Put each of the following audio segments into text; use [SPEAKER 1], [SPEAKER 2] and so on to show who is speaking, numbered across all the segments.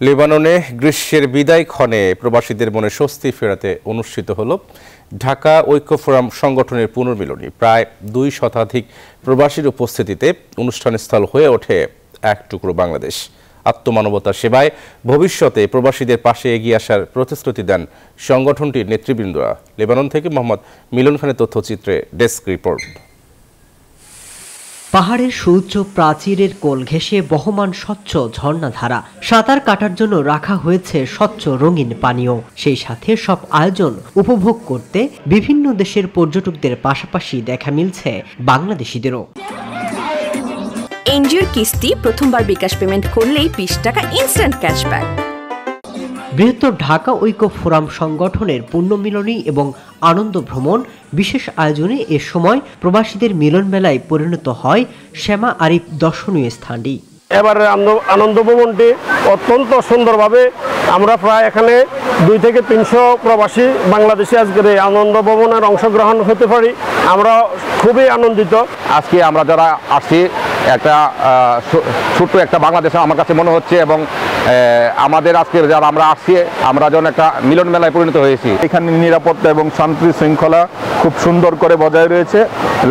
[SPEAKER 1] লেবাননে গ্রীষ্মের বিদায় ক্ষণে প্রবাসীদের মনে স্বস্তি ফেরাতে অনুষ্ঠিত হল ঢাকা ঐক্য ফোরাম সংগঠনের পুনর্মিলনী। প্রায় 2 শতাধিক প্রবাসীর উপস্থিতিতে অনুষ্ঠানস্থল হয়ে ওঠে এক টুকরো বাংলাদেশ। আত্মমানবতার সেবায় ভবিষ্যতে প্রবাসীদের পাশে এগিয়ে আসার প্রতিশ্রুতি দেন সংগঠনটির নেতৃবৃন্দরা। লেবানন থেকে মোহাম্মদ মিলন খানের তথ্যচিত্রে ডেস্ক রিপোর্ট।
[SPEAKER 2] পাহাড়ের সুউচ্চ প্রাচীরের কোল ঘেঁষে বহমান স্বচ্ছ ঝর্ণাধারা, সাঁতার কাটার জন্য রাখা হয়েছে স্বচ্ছ রঙিন পানীয়। সেই সাথে সব আয়োজন উপভোগ করতে বিভিন্ন দেশের পর্যটকদের পাশাপাশি দেখা মিলছে বাংলাদেশিদেরও।
[SPEAKER 3] এনজিওর কিস্তি প্রথমবার বিকাশ পেমেন্ট করলেই 20 টাকা ইনস্ট্যান্ট ক্যাশব্যাক।
[SPEAKER 2] বৃহত্তর ঢাকা ঐক্য ফোরাম সংগঠনের পুণ্যমিলনী এবং আনন্দ ভ্রমণ বিশেষ আয়োজনে এ সময় প্রবাসীদের মিলন মেলায় পরিণত হয় শ্যামা আরিফ দর্শনীয় স্থানটি।
[SPEAKER 4] এবার আনন্দ ভবনটি অত্যন্ত সুন্দরভাবে আমরা প্রায় এখানে 2 থেকে 300 প্রবাসী বাংলাদেশি আজকের এই আনন্দ ভবনের অংশগ্রহণ হতে পারি। আমরা খুবই আনন্দিত।
[SPEAKER 5] আজকে আমরা যারা আসছি একটা ছোট্ট একটা বাংলাদেশে আমার কাছে মনে হচ্ছে, এবং আমাদের আজকে যারা আমরা আসছি আমরা যেন একটা মিলন মেলায় পরিণত হয়েছি।
[SPEAKER 6] এখানে নিরাপত্তা এবং শান্তি শৃঙ্খলা খুব সুন্দর করে বজায় রয়েছে।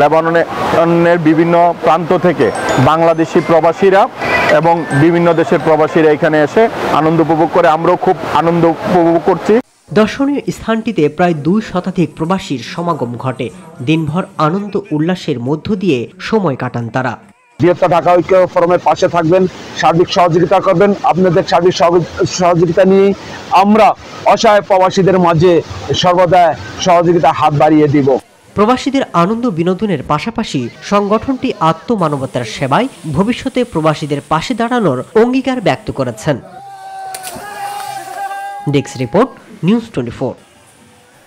[SPEAKER 6] লেবাননের বিভিন্ন প্রান্ত থেকে বাংলাদেশি প্রবাসীরা এবং বিভিন্ন দেশের প্রবাসীরা এখানে এসে আনন্দ উপভোগ করে, আমরাও খুব আনন্দ উপভোগ করছি।
[SPEAKER 2] দর্শনীয় স্থানটিতে প্রায় 2 শতাধিক প্রবাসীর সমাগম ঘটে। দিনভর আনন্দ উল্লাসের মধ্য দিয়ে সময় কাটান তারা।
[SPEAKER 7] বৃহত্তর ঢাকা ঐক্য ফোরামের পাশে থাকবেন, সার্বিক সহযোগিতা করবেন। আপনাদের সার্বিক সহযোগিতা নিয়ে আমরা অসহায় প্রবাসীদের মাঝে সর্বদা সহযোগিতা হাত বাড়িয়ে দিব।
[SPEAKER 2] প্রবাসীদের আনন্দ বিনোদনের পাশাপাশি সংগঠনটি আত্মমানবতার সেবায় ভবিষ্যতে প্রবাসীদের পাশে দাঁড়ানোর অঙ্গীকার ব্যক্ত করেছেন। Desk report, news 24।